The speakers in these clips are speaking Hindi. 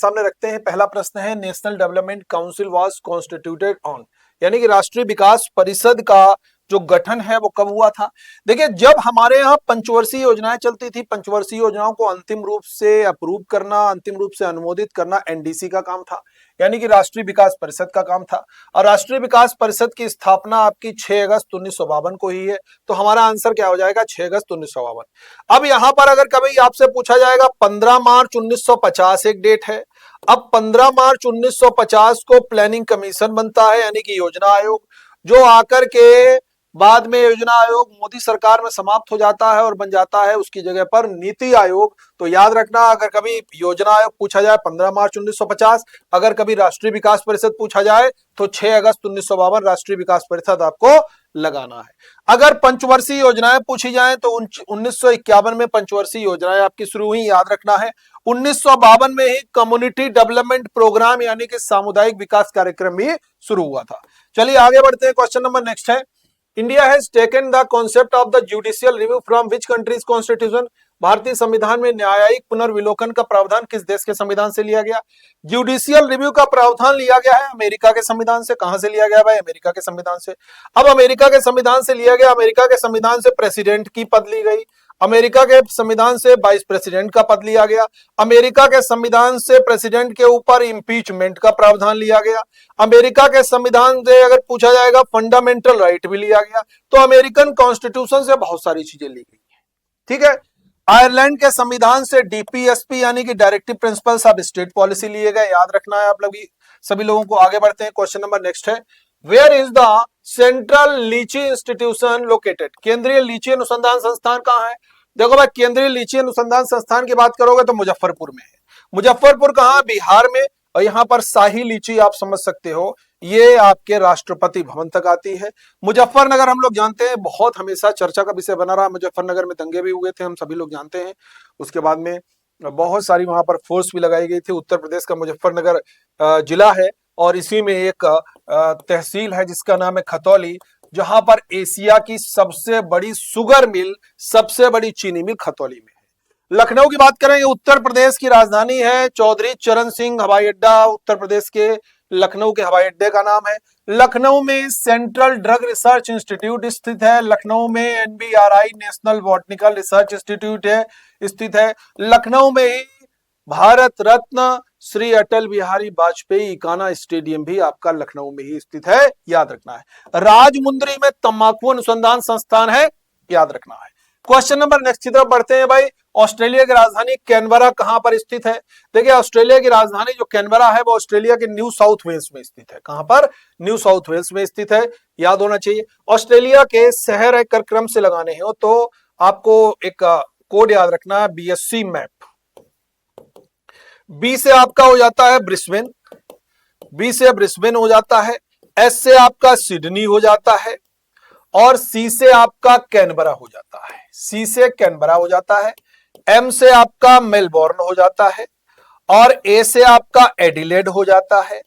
सामने रखते हैं। पहला प्रश्न है, national development council was constituted on, यानी कि राष्ट्रीय विकास परिषद का जो गठन है वो कब हुआ था। देखिए, जब हमारे यहाँ पंचवर्षीय योजनाएं चलती थी, पंचवर्षीय योजनाओं को अंतिम रूप से अप्रूव करना, अंतिम रूप से अनुमोदित करना एनडीसी का काम था, यानी कि राष्ट्रीय विकास परिषद का काम था। और राष्ट्रीय विकास परिषद की स्थापना आपकी 6 अगस्त 1952 को हुई है। तो हमारा आंसर क्या हो जाएगा, 6 अगस्त 1952। अब यहां पर अगर कभी आपसे पूछा जाएगा 15 मार्च 1950 एक डेट है। अब 15 मार्च 1950 को प्लानिंग कमीशन बनता है, यानी कि योजना आयोग, जो आकर के बाद में योजना आयोग मोदी सरकार में समाप्त हो जाता है और बन जाता है उसकी जगह पर नीति आयोग। तो याद रखना, अगर कभी योजना आयोग पूछा जाए 15 मार्च 1950, अगर कभी राष्ट्रीय विकास परिषद पूछा जाए तो 6 अगस्त 1952 राष्ट्रीय विकास परिषद आपको लगाना है। अगर पंचवर्षीय योजनाएं पूछी जाए तो 1951 में पंचवर्षीय योजनाएं आपकी शुरू हुई, याद रखना है। 1952 में ही कम्युनिटी डेवलपमेंट प्रोग्राम यानी कि सामुदायिक विकास कार्यक्रम भी शुरू हुआ था। चलिए आगे बढ़ते हैं। क्वेश्चन नंबर नेक्स्ट है, India has taken the concept of the judicial review from which countries constitution. भारतीय संविधान में न्यायिक पुनर्विलोकन का प्रावधान किस देश के संविधान से लिया गया। जुडिशियल रिव्यू का प्रावधान लिया गया है अमेरिका के संविधान से। कहां से लिया गया भाई, अमेरिका के संविधान से। अब अमेरिका के संविधान से लिया गया, अमेरिका के संविधान से प्रेसिडेंट की पद ली गई, अमेरिका के संविधान से वाइस प्रेसिडेंट का पद लिया गया, अमेरिका के संविधान से प्रेसिडेंट के ऊपर इंपीचमेंट का प्रावधान लिया गया, अमेरिका के संविधान से अगर पूछा जाएगा फंडामेंटल राइट भी लिया गया। तो अमेरिकन कॉन्स्टिट्यूशन से बहुत सारी चीजें ली गई है, ठीक है। आयरलैंड के संविधान से डीपीएसपी यानी कि directive principles of state policy लिए गए, याद रखना है आप लोग सभी लोगों को। आगे बढ़ते हैं। क्वेश्चन नंबर नेक्स्ट है, वेयर इज द सेंट्रल लीची इंस्टीट्यूशन लोकेटेड। केंद्रीय लीची अनुसंधान संस्थान कहां है। देखो भाई, केंद्रीय लीची अनुसंधान संस्थान की बात करोगे तो मुजफ्फरपुर में है। मुजफ्फरपुर कहां, बिहार में। और यहां पर शाही लीची आप समझ सकते हो, ये आपके राष्ट्रपति भवन तक आती है। मुजफ्फरनगर हम लोग जानते हैं बहुत हमेशा चर्चा का विषय बना रहा। मुजफ्फरनगर में दंगे भी हुए थे, हम सभी लोग जानते हैं। उसके बाद में बहुत सारी वहां पर फोर्स भी लगाई गई थी। उत्तर प्रदेश का मुजफ्फरनगर जिला है और इसी में एक तहसील है जिसका नाम है खतौली, जहां पर एशिया की सबसे बड़ी शुगर मिल, सबसे बड़ी चीनी मिल खतौली में है। लखनऊ की बात करें, उत्तर प्रदेश की राजधानी है। चौधरी चरण सिंह हवाई अड्डा उत्तर प्रदेश के लखनऊ के हवाई अड्डे का नाम है। लखनऊ में सेंट्रल ड्रग रिसर्च इंस्टीट्यूट स्थित है। लखनऊ में NBRI national botanical research institute है स्थित है। लखनऊ में ही भारत रत्न श्री अटल बिहारी वाजपेयी इकाना स्टेडियम भी आपका लखनऊ में ही स्थित है, याद रखना है। राजमुंदरी में तंबाकू अनुसंधान संस्थान है, याद रखना है। क्वेश्चन नंबर नेक्स्ट की तरफ बढ़ते हैं भाई। ऑस्ट्रेलिया की राजधानी कैनबरा कहां पर स्थित है। देखिए, ऑस्ट्रेलिया की राजधानी जो कैनबरा है वो ऑस्ट्रेलिया के न्यू साउथ वेल्स में स्थित है। कहां पर, न्यू साउथ वेल्स में स्थित है, याद होना चाहिए। ऑस्ट्रेलिया के शहर अगर क्रम से लगाने हो तो आपको एक कोड याद रखना है, बीएससी मैप। बी से आपका हो जाता है ब्रिस्बेन, बी से ब्रिस्बेन हो जाता है। एस से आपका सिडनी हो जाता है और सी से आपका कैनबरा हो जाता है। सी से कैनबरा हो जाता है। एम से आपका मेलबोर्न हो जाता है और ए से आपका एडिलेड हो जाता है।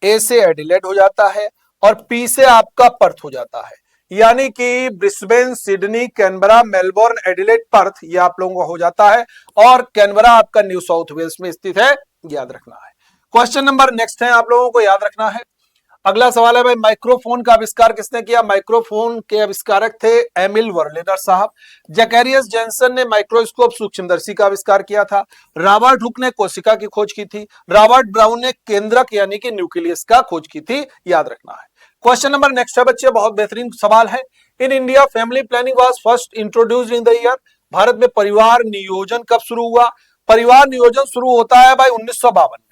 ए से एडिलेड हो जाता है और पी से आपका पर्थ हो जाता है। यानी कि Brisbane, Sydney, Canberra, Melbourne, Adelaide, Perth ये आप लोगों का हो जाता है और कैनबरा आपका न्यू साउथ वेल्स में स्थित है, याद रखना है। क्वेश्चन नंबर नेक्स्ट है, आप लोगों को याद रखना है। अगला सवाल है भाई, माइक्रोफोन का आविष्कार किसने किया। माइक्रोफोन के आविष्कारक थे एमिल वर्लेनर साहब। जैकेरियस जेनसन ने माइक्रोस्कोप सूक्ष्मदर्शी का आविष्कार किया था। रॉबर्ट हुक ने कोशिका की खोज की थी। रॉबर्ट ब्राउन ने केंद्रक यानी कि न्यूक्लियस का खोज की थी, याद रखना है। क्वेश्चन नंबर नेक्स्ट है बच्चे, बहुत बेहतरीन सवाल है। In India family planning was first introduced in the year. Bharat में परिवार नियोजन कब शुरू हुआ। परिवार नियोजन शुरू होता है भाई 1952 में।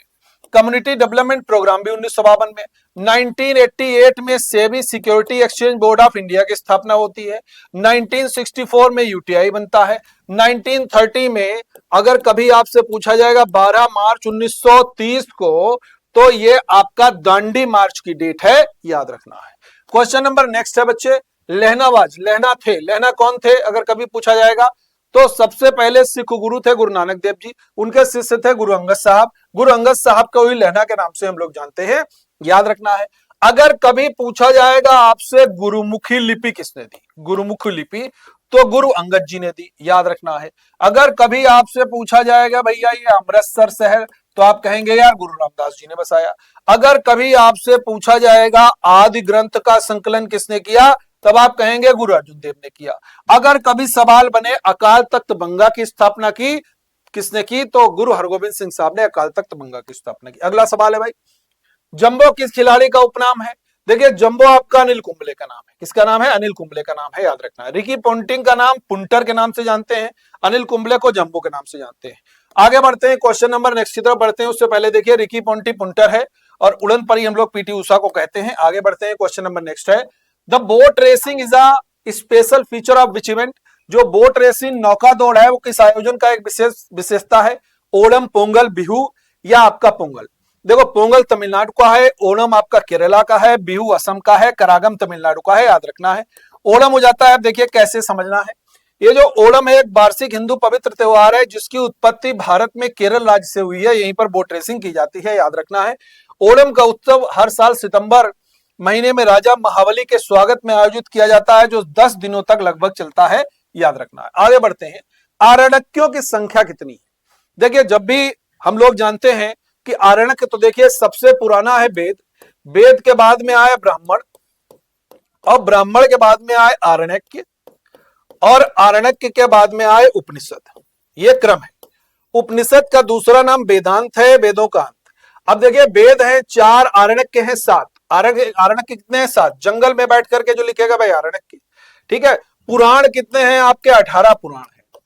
कम्युनिटी डेवलपमेंट प्रोग्राम भी 1952 में। 1988 में SEBI security exchange board of India की स्थापना होती है। 1964 में यूटीआई बनता है। 1930 में अगर कभी आपसे पूछा जाएगा 12 मार्च 1930 को, तो ये आपका दांडी मार्च की डेट है, याद रखना है। क्वेश्चन नंबर नेक्स्ट है बच्चे, लहनाबाज, लहना थे, लहना कौन थे अगर कभी पूछा जाएगा तो सबसे पहले सिख गुरु थे गुरु नानक देव जी, उनके शिष्य थे गुरु अंगद साहब। गुरु अंगद साहब को ही लहना के नाम से हम लोग जानते हैं, याद रखना है। अगर कभी पूछा जाएगा आपसे गुरुमुखी लिपि किसने दी, गुरुमुखी लिपि तो गुरु अंगद जी ने दी, याद रखना है। अगर कभी आपसे पूछा जाएगा भैया ये अमृतसर शहर तो आप कहेंगे यार गुरु रामदास जी ने बसाया। अगर कभी आपसे पूछा जाएगा आदि ग्रंथ का संकलन किसने किया, तब आप कहेंगे गुरु अर्जुन देव ने किया। अगर कभी सवाल बने अकाल तख्त गंगा की स्थापना की किसने की, तो गुरु हरगोबिंद सिंह साहब ने अकाल तख्त गंगा की स्थापना की। अगला सवाल है भाई, जंबो किस खिलाड़ी का उपनाम है? देखिए जंबो आपका अनिल कुंबले का नाम है। किसका नाम है? अनिल कुंबले का नाम है, याद रखना है। रिकी पोंटिंग का नाम पुंटर के नाम से जानते हैं, अनिल कुंबले को जंबो के नाम से जानते हैं। आगे बढ़ते हैं, क्वेश्चन नंबर नेक्स्ट की तरफ बढ़ते हैं। उससे पहले देखिए रिकी पोंटी पुंटर है और उड़न परी हम लोग पीटी उषा को कहते हैं। आगे बढ़ते हैं, क्वेश्चन नंबर नेक्स्ट है, the boat racing is a special feature of which event? जो बोट रेसिंग नौका दौड़ है वो किस आयोजन का एक विशेषता है? ओणम, पोंगल, बिहू या आपका पोंगल? देखो पोंगल तमिलनाडु का है, ओणम आपका केरला का है, बिहू असम का है, करागम तमिलनाडु का है, याद रखना है। ओणम हो जाता है, अब देखिए कैसे समझना है। ये जो ओणम है एक वार्षिक हिंदू पवित्र त्योहार है जिसकी उत्पत्ति भारत में केरल राज्य से हुई है, यहीं पर बोट रेसिंग की जाती है, याद रखना है। ओणम का उत्सव हर साल सितंबर महीने में राजा महाबली के स्वागत में आयोजित किया जाता है, जो 10 दिनों तक लगभग चलता है, याद रखना है। आगे बढ़ते हैं, आरण्यकों की संख्या कितनी है? देखिए जब भी हम लोग जानते हैं कि आरण्यक, तो देखिए सबसे पुराना है वेद, वेद के बाद में आए ब्राह्मण, और ब्राह्मण के बाद में आए आरण्यक, और आरण्यक के बाद में आए उपनिषद। ये क्रम है। उपनिषद का दूसरा नाम वेदांत है, वेदों का अंत। अब देखिए वेद है 4, आरण्यक के हैं 7। आरण्यक कितने हैं? 7। जंगल में बैठ करके जो लिखेगा भाई आरण्यक की, ठीक है। पुराण कितने हैं आपके? 18 पुराण है,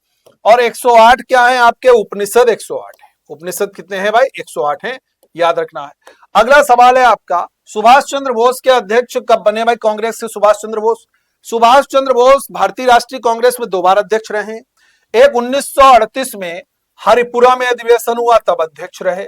और 108 क्या है आपके? उपनिषद 108 है। उपनिषद कितने हैं भाई? 108 हैं, याद रखना है। अगला सवाल है आपका, सुभाष चंद्र बोस के अध्यक्ष कब बने भाई कांग्रेस के? सुभाष चंद्र बोस, सुभाष चंद्र बोस भारतीय राष्ट्रीय कांग्रेस में 2 बार अध्यक्ष रहे हैं। एक 1938 में हरिपुरा में अधिवेशन हुआ तब अध्यक्ष रहे,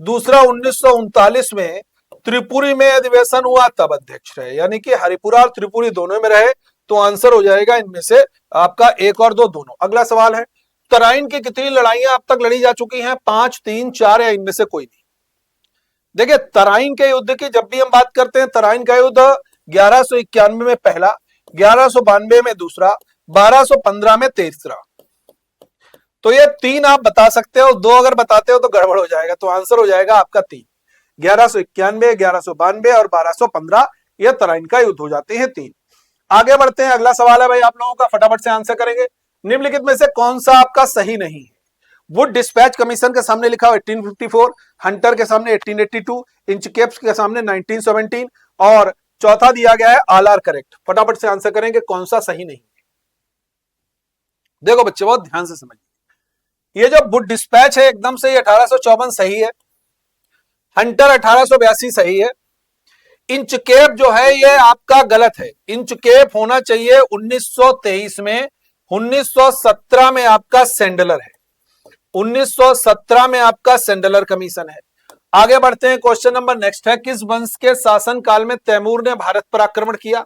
दूसरा 1939 में त्रिपुरी में अधिवेशन हुआ तब अध्यक्ष रहे, यानी कि हरिपुरा और त्रिपुरी दोनों में रहे। तो आंसर हो जाएगा इनमें से आपका 1 और 2 दोनों। अगला सवाल है, तराइन की कितनी लड़ाइयां अब तक लड़ी जा चुकी हैं? 5, 3, 4 या इनमें से कोई नहीं? देखिए तराइन के युद्ध की जब भी हम बात करते हैं, तराइन का युद्ध 1191 में पहला, 1192 में दूसरा, 1215 में तीसरा। तो ये 3 आप बता सकते हो, 2 अगर बताते हो तो गड़बड़ हो जाएगा। तो आंसर हो जाएगा आपका 3, 1191, 1192 और 1215, ये तराइन का युद्ध हो जाते हैं 3। आगे बढ़ते हैं, अगला सवाल है भाई आप लोगों का, फटाफट से आंसर करेंगे। निम्नलिखित में से कौन सा आपका सही नहीं है? वुड डिस्पैच कमीशन के सामने लिखा हुआ 1854, हंटर के सामने 1882, इंचकेप्स के सामने 1917, और चौथा दिया गया है ऑल आर करेक्ट। फटाफट से आंसर करेंगे कौन सा सही नहीं है। देखो बच्चे बहुत ध्यान से समझिए, ये जो वुड डिस्पैच है एकदम से 1854 सही है, हंटर 1882 सही है, इंचकेप जो है ये आपका गलत है। इंचकेप होना चाहिए 1923 में, 1917 में आपका सेंडलर है, 1917 में आपका सेंडलर कमीशन है। आगे बढ़ते हैं, क्वेश्चन नंबर नेक्स्ट है, किस वंश के शासन काल में तैमूर ने भारत पर आक्रमण किया?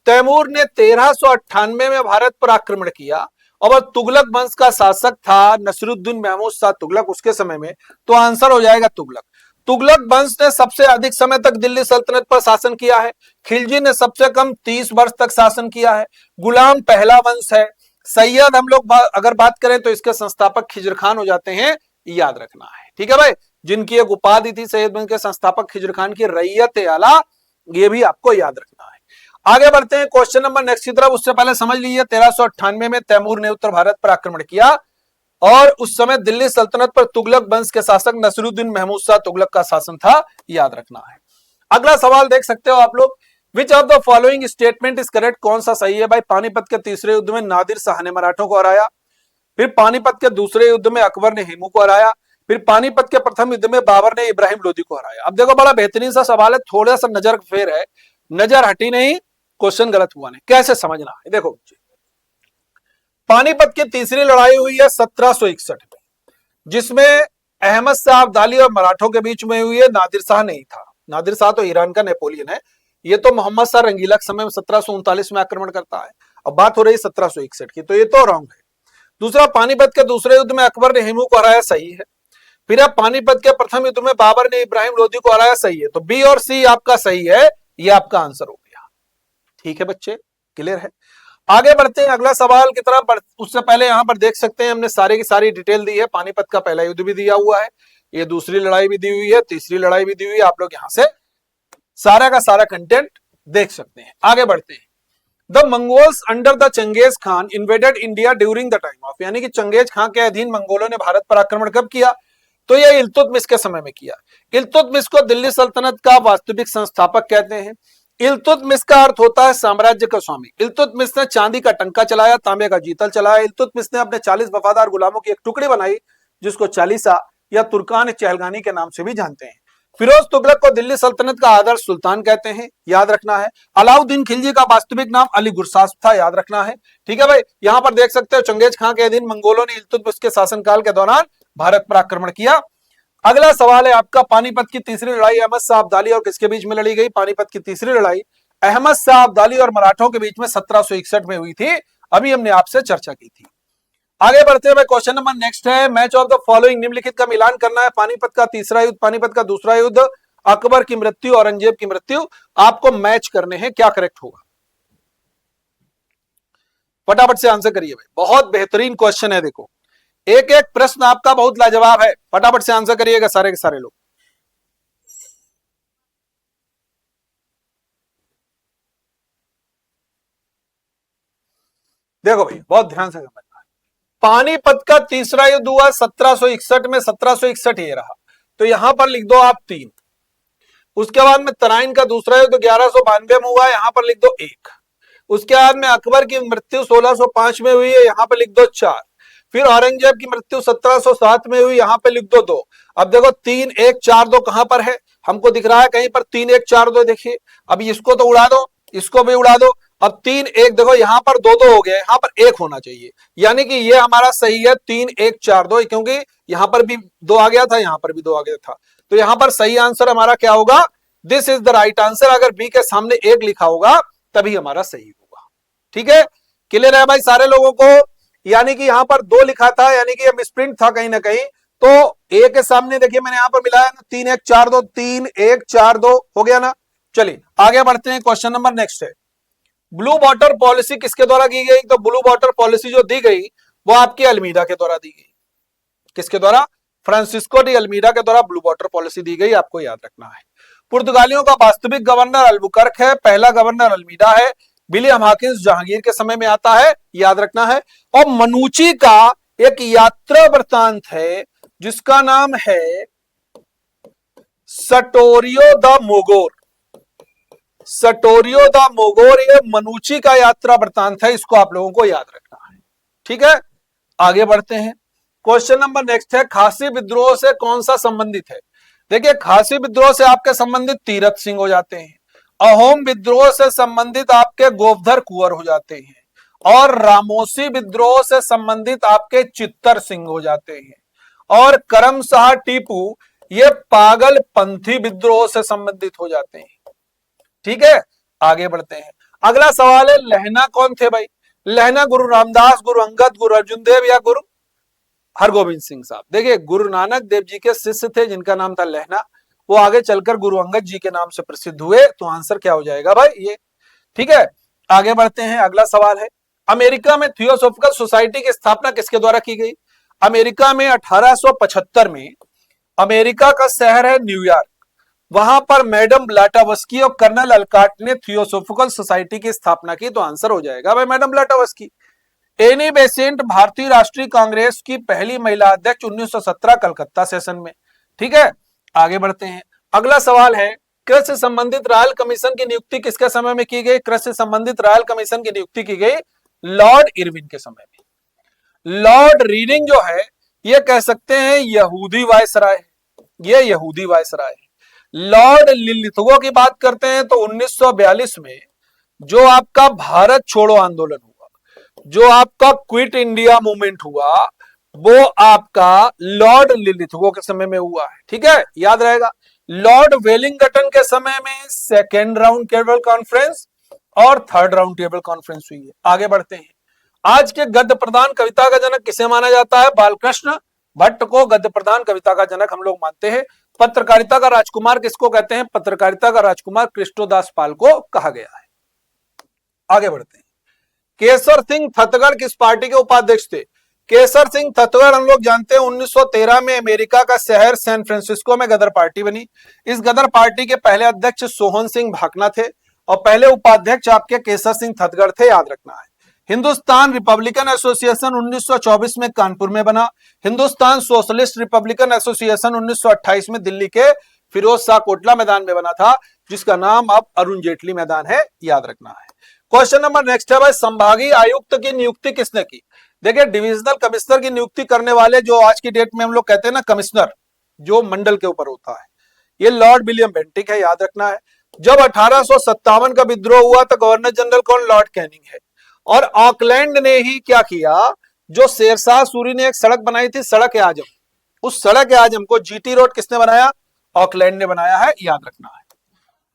तैमूर ने 1398 में भारत पर आक्रमण किया, और तुगलक वंश का शासक था नसीरुद्दीन महमूद शाह तुगलक उसके समय में। तो आंसर हो जाएगा तुगलक। तुगलक वंश ने सबसे अधिक समय तक दिल्ली सल्तनत पर शासन किया है, खिलजी ने सबसे कम 30 वर्ष तक शासन किया है, गुलाम पहला वंश है, सैयद हम लोग अगर बात करें तो इसके संस्थापक खिजर खान हो जाते हैं, याद रखना है, ठीक है भाई। जिनकी एक उपाधि थी सैयद वंश के संस्थापक खिजर खान की, रैयत आला, ये भी आपको याद रखना है। आगे बढ़ते हैं क्वेश्चन नंबर नेक्स्ट की तरफ। उससे पहले समझ लीजिए 1398 में तैमूर ने उत्तर भारत पर आक्रमण किया, और उस समय दिल्ली सल्तनत पर तुगलक वंश के शासक नसीरुद्दीन महमूद शाह तुगलक का शासन था, याद रखना है। अगला सवाल देख सकते हो आप लोग, which of the following statement is correct? कौन सा सही है भाई? पानीपत के तीसरे युद्ध में नादिर शाह ने मराठों को हराया, फिर पानीपत के दूसरे युद्ध में अकबर ने हेमू को हराया, फिर पानीपत के प्रथम युद्ध में बाबर ने इब्राहिम लोदी को हराया। अब देखो बड़ा बेहतरीन सा सवाल है, थोड़ा सा नजर फेर है, नजर हटी नहीं, क्वेश्चन गलत हुआ नहीं, कैसे समझना है देखो। पानीपत की तीसरी लड़ाई हुई है 1761 में, जिसमें अहमद शाह अब्दाली और मराठों के बीच में हुई है, नादिर शाह नहीं था। नादिर शाह तो ईरान का नेपोलियन है, ये तो मोहम्मद शाह रंगीला के समय में 1739 में आक्रमण करता है। अब बात हो रही है 1761 की, तो ये तो रॉन्ग है। दूसरा, पानीपत के दूसरे युद्ध में अकबर ने हेमू को हराया, सही है। फिर अब पानीपत के प्रथम युद्ध में बाबर ने इब्राहिम लोदी को हराया, सही है। तो बी और सी आपका सही है, ये आपका आंसर हो गया, ठीक है बच्चे, क्लियर है। आगे बढ़ते हैं अगला सवाल की तरफ। उससे पहले यहां पर देख सकते हैं हमने सारी की सारी डिटेल दी है, पानीपत का पहला युद्ध भी दिया हुआ है, ये दूसरी लड़ाई भी दी हुई है, तीसरी लड़ाई भी दी हुई है, आप लोग यहां से सारा का सारा कंटेंट देख सकते हैं। आगे बढ़ते हैं। The Mongols under the Genghis Khan invaded India during the time of, यानी कि चंगेज खान के अधीन मंगोलों ने भारत पर आक्रमण कब किया? तो यह इल्तुतमिश के समय में किया। इल्तुतमिश को दिल्ली सल्तनत का वास्तविक संस्थापक कहते हैं। इल्तुतमिश का अर्थ होता है साम्राज्य का स्वामी। इल्तुतमिश ने चांदी का टंका चलाया, तांबे का जीतल चलाया। इल्तुतमिश ने अपने 40 वफादार गुलामों की एक टुकड़ी बनाई जिसको चालीसा या तुर्कान चहलगानी के नाम से भी जानते हैं। फिरोज तुगलक को दिल्ली सल्तनत का आदर्श सुल्तान कहते हैं, याद रखना है। अलाउद्दीन खिलजी का वास्तविक नाम अली गुरसास था, याद रखना है। ठीक है भाई, यहां पर देख सकते हो चंगेज खान के अधीन मंगोलों ने इल्तुतमिश के शासनकाल के दौरान भारत पर आक्रमण किया। अगला सवाल है आपका, पानीपत की तीसरी लड़ाई अहमद शाह अब्दाली और किसके बीच में लड़ी गई? पानीपत की तीसरी लड़ाई अहमद शाह अब्दाली और मराठों के बीच में 1761 में हुई थी। अभी हमने आपसे चर्चा की थी। आगे बढ़ते हुए क्वेश्चन नंबर नेक्स्ट है, मैच ऑफ द फॉलोइंग, निम्नलिखित का मिलान करना है। पानीपत का तीसरा युद्ध, पानीपत का दूसरा युद्ध, अकबर की मृत्यु, औरंगजेब की मृत्यु, आपको मैच करने हैं, क्या करेक्ट होगा? फटाफट से आंसर करिए भाई, बहुत बेहतरीन क्वेश्चन है। देखो एक एक प्रश्न आपका बहुत लाजवाब है, फटाफट से आंसर करिएगा सारे के सारे लोग। देखो भाई बहुत ध्यान से समझना। पानीपत का तीसरा युद्ध हुआ 1761 में, 1761 ये रहा, तो यहां पर लिख दो आप 3। उसके बाद में तराइन का दूसरा युद्ध 1192 में हुआ, यहां पर लिख दो 1। उसके बाद में अकबर की मृत्यु 1605 में हुई है, यहां पर लिख दो 4। फिर औरंगजेब की मृत्यु 1707 में हुई, यहां पे लिख दो 2। अब देखो 3 1 4 2 कहां पर है? हमको दिख रहा है कहीं पर 3 1 4 2, देखिए। अब इसको तो उड़ा दो, इसको भी उड़ा दो। अब 3 1 देखो यहां पर 2 2 हो गया, यहां पर 1 होना चाहिए, यानी कि ये हमारा सही है 3 1 4 2, क्योंकि यहां पर भी 2 आ गया था, यहां पर भी 2 आ गया था, तो यहां पर सही आंसर हमारा क्या होगा? This is the right answer. अगर बी के सामने 1 लिखा होगा तभी हमारा सही होगा। ठीक है, क्लियर है भाई सारे लोगों को? यानी कि यहां पर 2 लिखा था, यानी कि ये मिसप्रिंट था कहीं ना कहीं, तो ए के सामने देखिए मैंने यहां पर मिलाया ना, 3 1 4 2, 3 1 4 2 हो गया ना। चलिए आगे बढ़ते हैं, क्वेश्चन नंबर नेक्स्ट है, ब्लू वाटर पॉलिसी किसके द्वारा की गई? तो ब्लू वाटर पॉलिसी जो दी गई वो आपकी अल्मीडा के द्वारा दी गई। किसके द्वारा? फ्रांसिस्को डी अल्मीडा के द्वारा ब्लू वाटर पॉलिसी दी गई, आपको याद रखना है। पुर्तगालियों का वास्तविक गवर्नर अल्बुकर्क है, पहला गवर्नर अल्मीडा है। विलियम हॉकिंस जहांगीर के समय में आता है, याद रखना है। और मनुची का एक यात्रा वृत्तांत है जिसका नाम है सटोरियो द मोगोर। सटोरियो द मोगोर ये मनुची का यात्रा वृत्तांत है, इसको आप लोगों को याद रखना है। ठीक है, आगे बढ़ते हैं। क्वेश्चन नंबर नेक्स्ट है, खासी विद्रोह से कौन सा संबंधित है? देखिए खासी विद्रोह से आपके संबंधित तीरथ सिंह हो जाते हैं, अहोम विद्रोह से संबंधित आपके गोवर्धन कुंवर हो जाते हैं, और रामोसी विद्रोह से संबंधित आपके चित्तर सिंह हो जाते हैं, और करमशाह टीपू ये पागलपंथी विद्रोह से संबंधित हो जाते हैं। ठीक है, आगे बढ़ते हैं। अगला सवाल है, लहना कौन थे भाई? लहना गुरु रामदास, गुरु अंगद, गुरु अर्जुन देव या गुरु हरगोविंद सिंह साहब। देखिए गुरु नानक देव जी के शिष्य थे जिनका नाम था लहना, वो आगे चलकर गुरु अंगद जी के नाम से प्रसिद्ध हुए, तो आंसर क्या हो जाएगा भाई ये? ठीक है, आगे बढ़ते हैं। अगला सवाल है, अमेरिका में थियोसॉफिकल सोसाइटी की स्थापना किसके द्वारा की गई? अमेरिका में 1875 में, अमेरिका का शहर है न्यूयॉर्क, वहां पर मैडम ब्लाटावस्की और कर्नल अलकाट ने थियोसॉफिकल सोसाइटी की स्थापना की, तो आंसर हो जाएगा भाई मैडम ब्लाटावस्की। एनी बेसेंट भारतीय राष्ट्रीय कांग्रेस की पहली महिला अध्यक्ष 1917 कलकत्ता सेशन में। ठीक है, आगे बढ़ते हैं। अगला सवाल है, कृषि संबंधित रॉयल कमीशन की नियुक्ति किसके समय में की गई? कृषि संबंधित रॉयल कमीशन की नियुक्ति की गई लॉर्ड इरविन के समय में। लॉर्ड रीडिंग जो है ये कह सकते हैं यहूदी वायसराय है, ये यहूदी वायसराय है। लॉर्ड लिलिथगो की बात करते हैं तो 1942 में जो आपका भारत छोड़ो आंदोलन हुआ, जो आपका क्विट इंडिया मूवमेंट हुआ, वो आपका लॉर्ड लिलिथगो के समय में हुआ है। ठीक है, याद रहेगा। लॉर्ड वेलिंगटन के समय में सेकेंड राउंड टेबल कॉन्फ्रेंस और थर्ड राउंड टेबल कॉन्फ्रेंस हुई है। आगे बढ़ते हैं। आज के गद्य प्रदान कविता का जनक किसे माना जाता है? बालकृष्ण भट्ट को गद्य प्रदान कविता का जनक हम लोग मानते हैं। पत्रकारिता का राजकुमार किसको कहते हैं? पत्रकारिता का राजकुमार कृष्णदास पाल को कहा गया है। आगे बढ़ते हैं। केसर सिंह फतेहगढ़ किस पार्टी के उपाध्यक्ष थे? केसर सिंह थतगड़ हम लोग जानते हैं 1913 में अमेरिका का शहर सैन फ्रांसिस्को में गदर पार्टी बनी। इस गदर पार्टी के पहले अध्यक्ष सोहन सिंह भाकना थे और पहले उपाध्यक्ष आपके केसर सिंह थतगड़ थे, याद रखना है। हिंदुस्तान रिपब्लिकन एसोसिएशन 1924 में कानपुर में बना। हिंदुस्तान सोशलिस्ट रिपब्लिकन एसोसिएशन 1928 में दिल्ली के फिरोज शाह कोटला मैदान में बना था, जिसका नाम अब अरुण जेटली मैदान है, याद रखना है। क्वेश्चन नंबर नेक्स्ट है भाई, संभागीय आयुक्त की नियुक्ति किसने की? देखिए डिविजनल कमिश्नर की नियुक्ति करने वाले जो आज की डेट में हम लोग कहते हैं ना कमिश्नर, जो मंडल के ऊपर होता है, ये लॉर्ड विलियम बेंटिक है, याद रखना है। जब 1857 का विद्रोह हुआ तो गवर्नर जनरल कौन? लॉर्ड कैनिंग है। और ऑकलैंड ने ही क्या किया, जो शेरशाह सूरी ने एक सड़क बनाई थी, सड़क आजम, उस सड़क आजम को जीटी रोड किसने बनाया? ऑकलैंड ने बनाया है, याद रखना है।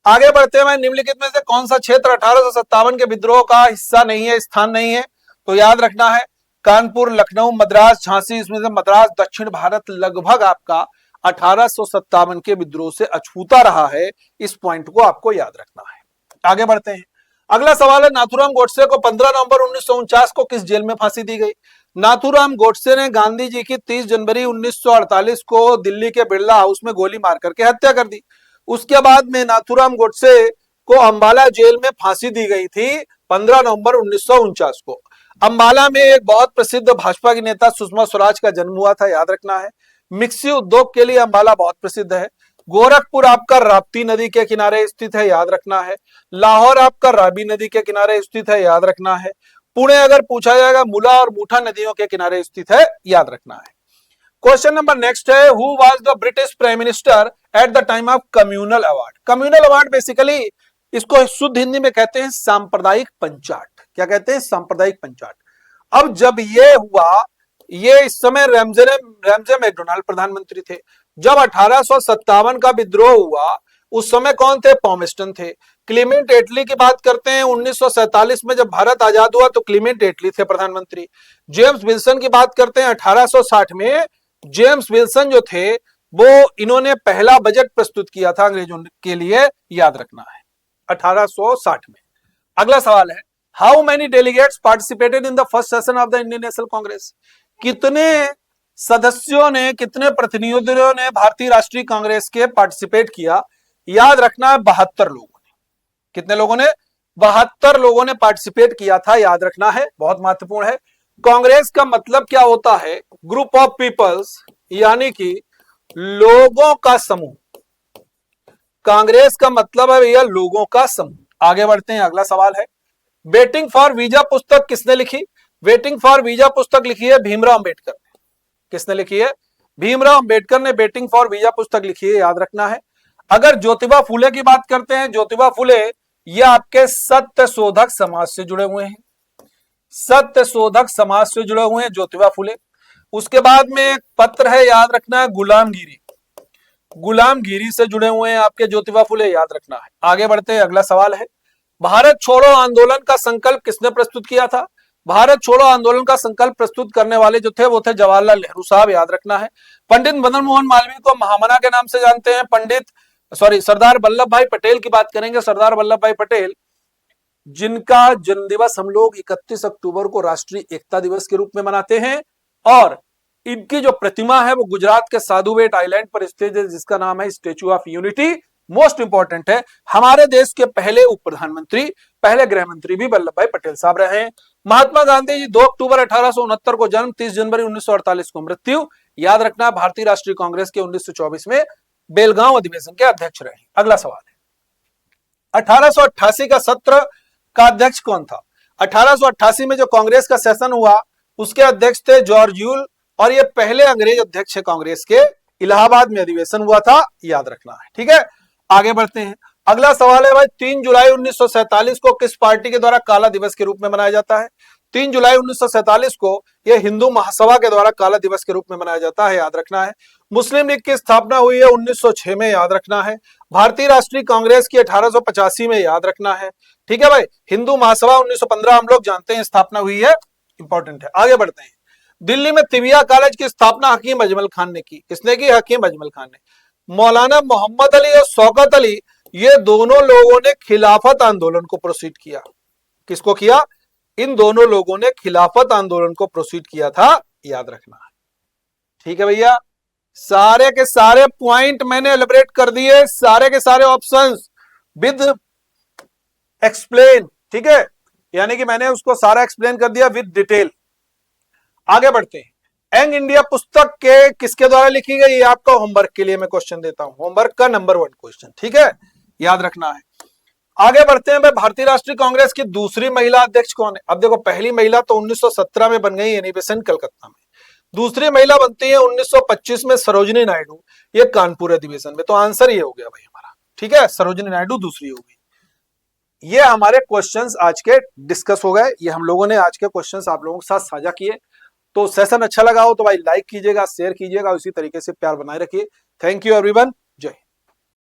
आगे बढ़ते हैं, निम्नलिखित में से कौन सा क्षेत्र 1857 के विद्रोह का हिस्सा नहीं है, स्थान नहीं है? तो याद रखना है कानपुर, लखनऊ, मद्रास, झांसी। इसमें से मद्रास दक्षिण भारत लगभग आपका 1857 के विद्रोह से अछूता रहा है। इस पॉइंट को आपको याद रखना है। आगे बढ़ते हैं, अगला सवाल है, नाथूराम गोडसे को 15 नवंबर 1949 को किस जेल में फांसी दी गई? नाथूराम गोडसे ने गांधी जी की 30 जनवरी 1948 को दिल्ली के बिरला हाउस में गोली मार करके हत्या कर दी। उसके बाद में नाथूराम गोडसे को अंबाला जेल में फांसी दी गई थी 15 नवंबर 1949 को। अंबाला में एक बहुत प्रसिद्ध भाजपा की नेता सुषमा स्वराज का जन्म हुआ था, याद रखना है। मिक्सी उद्योग के लिए अंबाला बहुत प्रसिद्ध है। गोरखपुर आपका राप्ती नदी के किनारे स्थित है, याद रखना है। लाहौर आपका रावी नदी के किनारे स्थित है, याद रखना है। पुणे अगर पूछा जाएगा मुला और मूठा नदियों के किनारे स्थित है, याद रखना है। क्वेश्चन नंबर नेक्स्ट है, who was the British prime minister at the time of communal award? Communal award basically इसको शुद्ध हिंदी में कहते हैं सांप्रदायिक पंचाट। क्या कहते हैं? सांप्रदायिक पंचाट। अब जब ये हुआ, ये इस समय रैमजे मैकडोनाल्ड प्रधानमंत्री थे। जब 1857 का विद्रोह हुआ उस समय कौन थे? पॉमेस्टन थे। क्लीमेंट एटली की बात करते हैं 1947 में जब भारत आजाद हुआ तो क्लीमेंट एटली थे प्रधानमंत्री। जेम्स विल्सन की बात करते हैं 1860 में, जेम्स विल्सन जो थे वो इन्होंने पहला बजट प्रस्तुत किया था अंग्रेजों के लिए, याद रखना है, 1860 में। अगला सवाल है, how many delegates participated in the first session of the Indian national Congress? कितने सदस्यों ने, कितने प्रतिनिधियों ने भारतीय राष्ट्रीय कांग्रेस के पार्टिसिपेट किया? याद रखना है 72 लोगों ने। कितने लोगों ने? 72 लोगों ने पार्टिसिपेट किया था, याद रखना है, बहुत महत्वपूर्ण है। कांग्रेस का मतलब क्या होता है? ग्रुप ऑफ पीपल्स, यानी कि लोगों का समूह। कांग्रेस का मतलब है भैया लोगों का समूह। आगे बढ़ते हैं, अगला सवाल है, वेटिंग फॉर वीजा पुस्तक किसने लिखी? वेटिंग फॉर वीजा पुस्तक लिखी है भीमराव अंबेडकर ने। किसने लिखी है? भीमराव अंबेडकर ने वेटिंग फॉर वीजा पुस्तक लिखी है, याद रखना है। अगर ज्योतिबा फुले की बात करते हैं, ज्योतिबा फुले ये आपके सत्य शोधक समाज से जुड़े हुए हैं, सत्य शोधक समाज से जुड़े हुए हैं ज्योतिबा फुले। उसके बाद में एक पत्र है, याद रखना है, गुलामगिरी, गुलामगिरी से जुड़े हुए हैं आपके ज्योतिबा फुले, याद रखना है। आगे बढ़ते हैं, अगला सवाल है, भारत छोड़ो आंदोलन का संकल्प किसने प्रस्तुत किया था? भारत छोड़ो आंदोलन का संकल्प प्रस्तुत करने वाले जो थे वो थे जवाहरलाल नेहरू साहब, याद रखना है। पंडित मदन मोहन मालवीय को महामना के नाम से जानते हैं। सरदार वल्लभ भाई पटेल की बात करेंगे, सरदार वल्लभ भाई पटेल जिनका जन्म दिवस हम लोग 31 अक्टूबर को राष्ट्रीय एकता दिवस के रूप में मनाते हैं, और इनकी जो प्रतिमा है वो गुजरात के साधु बेट आइलैंड पर स्थित है, जिसका नाम है statue of unity. Most important है, हमारे देश के पहले उप प्रधानमंत्री, पहले गृह मंत्री भी वल्लभ भाई पटेल साहब रहे हैं। महात्मा गांधी जी 2 अक्टूबर 1869 को जन्म, 30 जनवरी 1948 को मृत्यु, याद रखना। भारतीय राष्ट्रीय कांग्रेस के 1924 में बेलगांव अधिवेशन के अध्यक्ष रहे। अगला सवाल है, 1888 का सत्र का अध्यक्ष कौन था? 1888 में जो कांग्रेस का सेशन हुआ उसके अध्यक्ष थे जॉर्ज यूल, और ये पहले अंग्रेज अध्यक्ष है कांग्रेस के। इलाहाबाद में अधिवेशन हुआ था, याद रखना है, ठीक है। आगे बढ़ते हैं, अगला सवाल है भाई, 3 जुलाई 1947 को किस पार्टी के द्वारा काला दिवस के रूप में मनाया जाता है? 3 जुलाई 1947 को यह हिंदू महासभा के द्वारा काला दिवस के रूप में मनाया जाता है, याद रखना है। मुस्लिम लीग की स्थापना हुई है 1906 में, याद रखना है। भारतीय राष्ट्रीय कांग्रेस की 1885 में, याद रखना है, ठीक है भाई। हिंदू महासभा 1915 हम लोग जानते हैं स्थापना हुई है, इंपॉर्टेंट है। आगे बढ़ते हैं, दिल्ली में तिबिया कॉलेज की स्थापना हकीम अजमल खान ने की। किसने की? हकीम अजमल खान ने। मौलाना मोहम्मद अली और शौकत अली, ये दोनों लोगों ने खिलाफत आंदोलन को प्रोसीड किया। किसको किया? इन दोनों लोगों ने खिलाफत आंदोलन को प्रोसीड किया था, याद रखना है। ठीक है भैया, सारे के सारे पॉइंट मैंने एलिब्रेट कर दिए, सारे के सारे ऑप्शंस विद एक्सप्लेन। ठीक है, यानी कि मैंने उसको सारा एक्सप्लेन कर दिया विद डिटेल। आगे बढ़ते हैं। यंग इंडिया पुस्तक के किसके द्वारा लिखी गई, ये आपका होमवर्क के लिए मैं क्वेश्चन देता हूं, होमवर्क का नंबर 1 क्वेश्चन। ठीक है, याद रखना है। आगे बढ़ते हैं भाई, भारतीय राष्ट्रीय कांग्रेस की दूसरी महिला अध्यक्ष कौन है। अब देखो, पहली महिला तो 1917 में बन गई एनी कलकत्ता में, दूसरी महिला बनती है 1925 में सरोजिनी नायडू, ये कानपुर अधिवेशन में। तो आंसर ये हो गया भाई हमारा। ठीक है, सरोजिनी नायडू दूसरी होगी। ये हमारे क्वेश्चंस आज के डिस्कस हो गए, ये हम लोगों ने आज के क्वेश्चंस आप लोगों के साथ साझा किए। तो सेशन अच्छा लगा हो तो भाई लाइक कीजिएगा, शेयर कीजिएगा, उसी तरीके से प्यार बनाए रखिए। Thank you everyone.